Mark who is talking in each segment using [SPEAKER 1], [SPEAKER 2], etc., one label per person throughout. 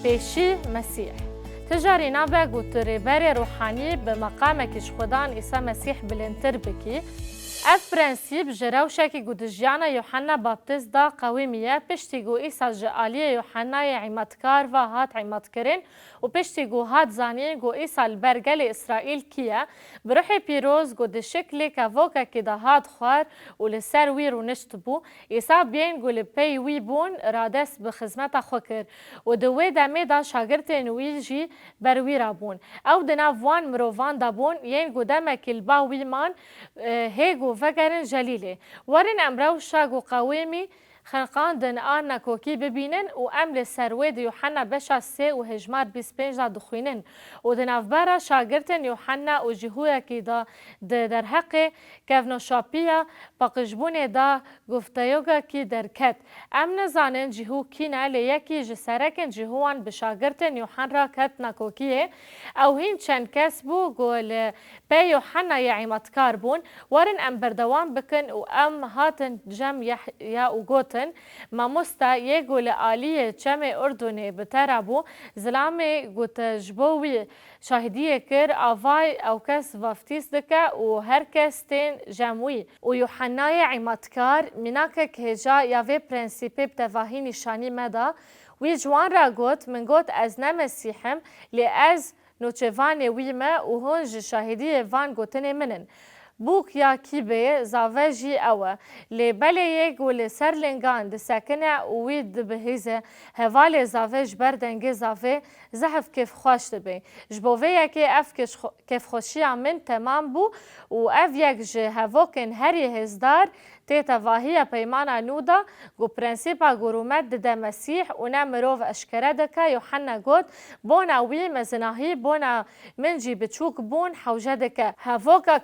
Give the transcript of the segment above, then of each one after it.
[SPEAKER 1] پیشی مسیح تجاری نابه گوتری بری روحانی به مقام کشخدان عیسی مسیح بلندتر بکی اف پرنسیب جراوشه که گودجیانا یوحنا بابتیز دا قویمیه پشتی گو عیسی جعالی یوحنا عیمتکار و هات عیمت کرن و پشتی گو هات زانین گو عیسی البرگل اسرائیل کیه بروح پیروز گو ده شکلی که وکا که ده هات خوار و لسر وی رو نشت بو عیسی بین گو لپی وی بون رادس بخزمت خوکر و دوی دمه دا شاگرتین وی جی بروی را بون او دناوان مروان دا بون ین گو دمه کلبا وی من هیگو فکرن جلیله ورن امرو شاگو قویمی خنقاندن آن نکوکی ببینن و امل سروید یوحنا بشا سه و هجمار 25 دا دخوینن و دنافبارا شاگرتن یوحنا و جهویا که دا در حق کفنو شاپیا باقشبون دا گفتیوگا که درکت ام نزانن جهو کینا لیکی جسرکن جهوان بشاگرتن یوحنا را کت نکوکیه او هین چند کس بو گول پی یوحنا یعیمتکار بون ورن ام بردوان بکن و ام هاتن جم یا و گوت ما مستا یگول عالیه چم اردنی بترابو زلامه گوت جبوی شاهدیه کر آوای او کس وفتیس دکه و هر کس تین جموی و یوحنای عیمتکار مناکه که هجا یاوه پرنسیپه بتواهی نشانی مدا وی جوان را گوت من گوت از نمسیحم لی از نوچوان ویمه و هنج شاهدیه وان گوتنه منن بوک یا کیبه زاوجی اوه لی بله یک و لی سر لنگان ده سکنه وید بهیزه هوال زاوج بردنگه زاوه زحف کف خوش دبی جبوه یکی اف کف خوشی من تمام بو و اف یک جه هوکن هری هزدار تیتا واهی پیمانا نودا گو پرنسیپا گرومت ده مسیح و نمروف اشکره دکه یوحنا گود بونا وی مزناهی بونا منجی بچوک بون حوجه دکه هوکاک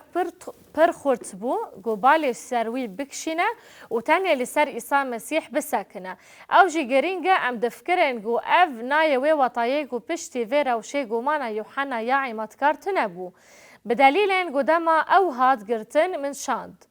[SPEAKER 1] پر خورت بو گو بالش سروی بکشینه و تنه لسر عیسی مسیح بسکنه او جی گرینگه ام دفکرن گو اف نایوی وطایه گو پشتی وی روشه گو مانا یوحنا یا عیمتکار تنبو بدلیلن گو دما او هاد گرتن من شاند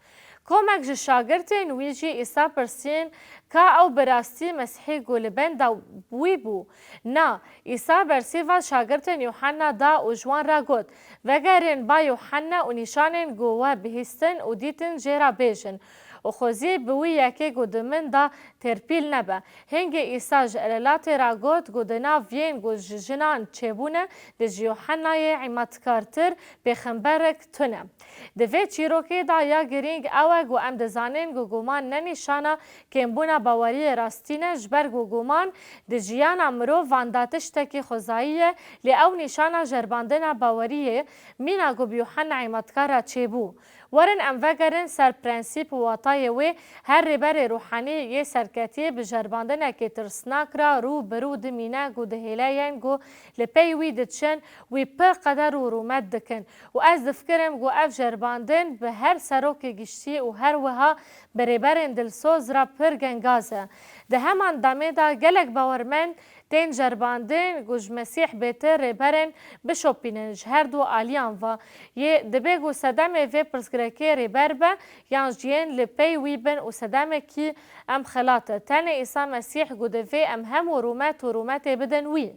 [SPEAKER 1] کمک جه شاگرتین ویجی عیسی پرسین که او براستی مسیحی گول بنده بوی بو نه عیسی برسی و شاگرتین یوحنا دا و جوان را گود وگرین با یوحنا و نشانین گوه بهستن و دیتن جیرا بیجن و خوزی بوی یکی گود من دا ترپیل نبه هنگ عیسی جلالات را گود گودنا وین گود جنان چبونه ده یوحنای عیمتکارتر بخنبرک تونه دوی چیروکی دا یا گرینگ اوه گو ام دزانین گو گومان ننیشانا کمبونا باوری راستینه جبر گو گومان ده جیانا مرو وانداتش تکی خوزاییه لی او نشانا جرباندنا باوریه مینا گو بیوحنا عیمتکارا چبو ورن ام وگرن سر پرنسیپ و وطای وی هر ریبر روحانی یه سرکتی بجرباندنه که ترسناک را رو برو دمینه گو دهیلاین گو لپی وی دچن وی پر قدر و رومت دکن و از دفکرم گو اف جرباندن به هر سروک گشتی و هر وها بریبرن دلسوز را پر گنگازه ده همان دامه دا گلک باورمن تین جرباندن گوش مسیح بهتر ریبرن بشوپیننج هر دو آلیان و یه دبه گو صدمه وی پرسگرکی ریبر به یان جین لپی وی بن و صدمه کی ام خلاطه تنه عیسی مسیح گو دوی ام هم و رومت بدن وی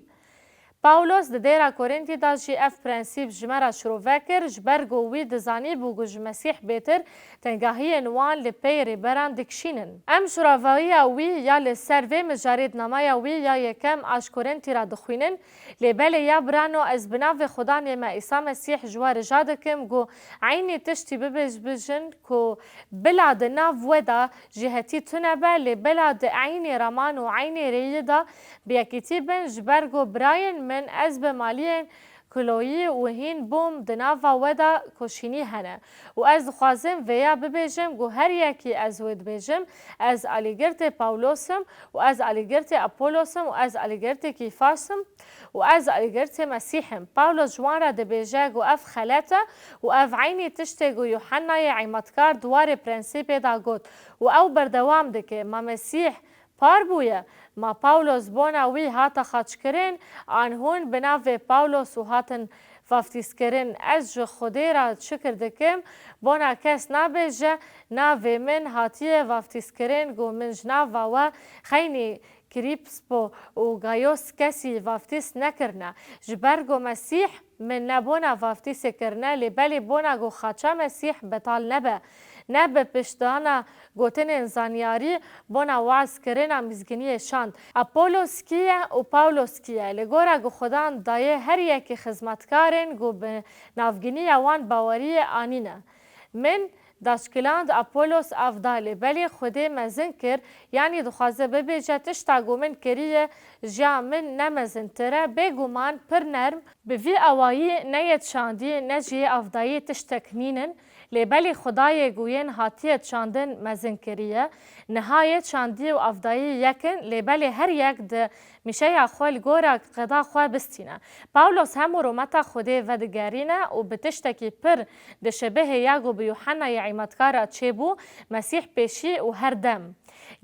[SPEAKER 1] پاولوس د دیرا کورنتی دا جی اف پرنسیپ جمرا شروع وکر جبرگو وی دزانی بو گوش مسیح بهتر تنگاهی نوان لپی ریبران دکشینن ام شراوایی وی یا لسر وی مجارید نمای وی یا یکم آش کورنتی را دخوینن لبل یا برانو از بناو خدا نیما عیسی مسیح جوار جادکم گو عینی تشتی ببجن کو بلاد ناو ودا جهتی تنبه لبلاد عینی رمان و عینی ریدا بیاکیتی بن جبرگو براین من از به مالین کلویی و هین بوم دناوا ودا کشینی هنه و از خوازم ویا ببیجم گو هر یکی از ود بیجم از علیگرت پاولوسم و از علیگرت اپولوسم و از علیگرت کیفاسم و از علیگرت مسیحم پاولوس جوان را دبیجه گو اف خلاته و اف عینی تشته گو یوحنای عیمتکار دوار پرنسیپ دا گوت و او بردوام دکه ما مسیح پار بویه ما پاولوس بونا وی هاتا خاچ کرن آنهون بناو پاولوس و هاتن وفتیس کرن از جو خودی را شکر دکم بونا کس نبیجه ناو من هاتیه وفتیس کرن گو من جناو و خینی كريبسبو و غايوس كسي فافتيس نكرنا جبرگو مسيح من نبونا فافتيس کرنا لبالي بونا گو خاچا مسيح بطال نبه نبه پشتانا گوتن زانیاری بونا وعظ کرنا مزگنی شاند اپولوس کیه و پاولوس کیه لگورا گو خدان دایه هر یکی خدمتکارن گو به نافگنی وان باوری آنینه من داشکلاند اپولوس افضاله بلی خودی مزن کر یعنی دخوازه ببیجه تشتا گومن کریه جا من نمزن تره بگومان پر نرم بوی اوایی نیت شاندی نجی افضایی تشتکنینن لبلی خدای گوین هاتیت شاندن مزن کریه نهایت شاندی و افضایی یکن لبلی هر یک ده میشه خوال گورا قضا خواه بستینه پاولوس هم رومتا خودی ودگارینه و بتشتکی پر ده شبه یاگو به یوحنا یعیمتکارا چه بو مسیح پیشی و هر دم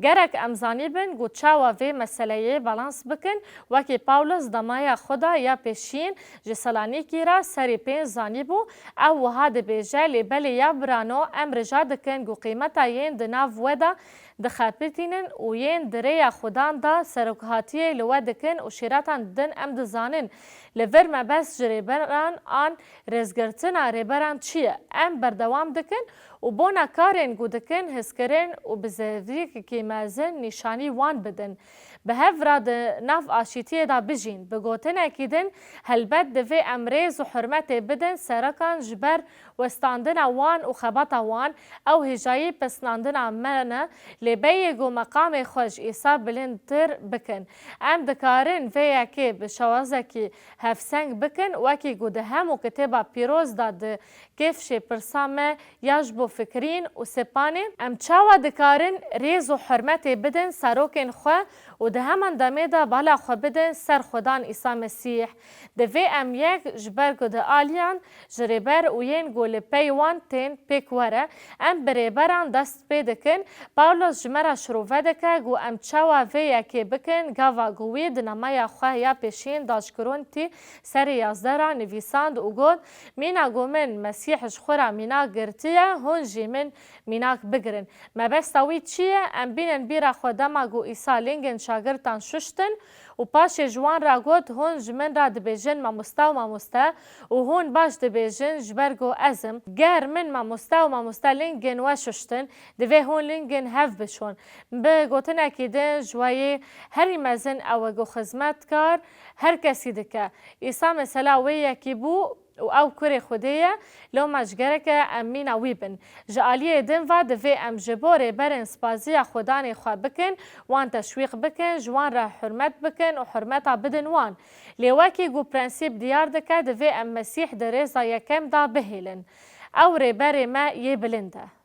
[SPEAKER 1] گرک امزانی بن گو چاوا وی مسئله بالانس بکن وکی پاولوس دمایا خدا یا پیشین جسلانی کی را سری پین زانی بو او وها ده بیجه لبلی یا برانو امر جا دکن گو قیمتا ین ده ناف ودا دخابتینن و ین دره خودان دا سرکهاتی لو دکن و شیراتان دن ام دزانن لور مبس جریبران آن رزگرتنا ریبران چیه ام بردوام دکن و بونا کارن گو دکن هسکرن و بزاویک که مازن نشانی وان بدن به هفرا ده ناف آشیتی دا بجین بگوتن اکیدن هلبت دوی امریز و حرمت بدن سرکان جبر وستاندن وان و خبط وان او هجایی پسناندن منه لبی گو مقام خوش ایسا بلندتر بکن ام دکارن وی اکی بشوازه کی هفسنگ بکن وکی گو ده همو کتبا پیروز داد کفش پرسامه یاجبو فکرین و سپانه ام چاوا دکارن ریز و حرمت بدن سروکن خواه و ده همان دمه دا بالا خو بدن سر خودان عیسی مسیح دوی ام یک جبرگو ده آلیان جریبر و ین گول پیوان تین پیک وره ام بریبران دست پیدکن پاولوس جمرا شروع دکه گو ام چاوا وی یکی بکن گاوا گوی دنمای خواه یا پیشین داشکرون تی سر یازده نویساند و گود مینا گو من مسیحش خورا مینا گرتیه هون جی من میناک بگرن مبستاوی چیه ام بینن بیرا خودما گو عیسی لینگن شاگردان ششتن و پاش جوان را گود هون جمن را دبیجن ماموستا و ماموستا و هون باش دبیجن جبرگو ازم گر من ماموستا و ماموستا لینگن و ششتن دوی هون لینگن هف بشون بگوتن اکیدن جوایی هری مزن او گو خزمت کار هر کسی دکه عیسی مثلا وی یکی بو و او کری خودیه لو مجگره که امین ویبن جالیه دن و دوی ام جبور برن سپازی خودان خواه بکن وان تشویق بکن جوان را حرمت بکن و حرمتا بدن وان لیواکی گو پرنسیب دیار دکه دوی ام مسیح در رزا یکم دا بهیلن او ری بر ما یه بلنده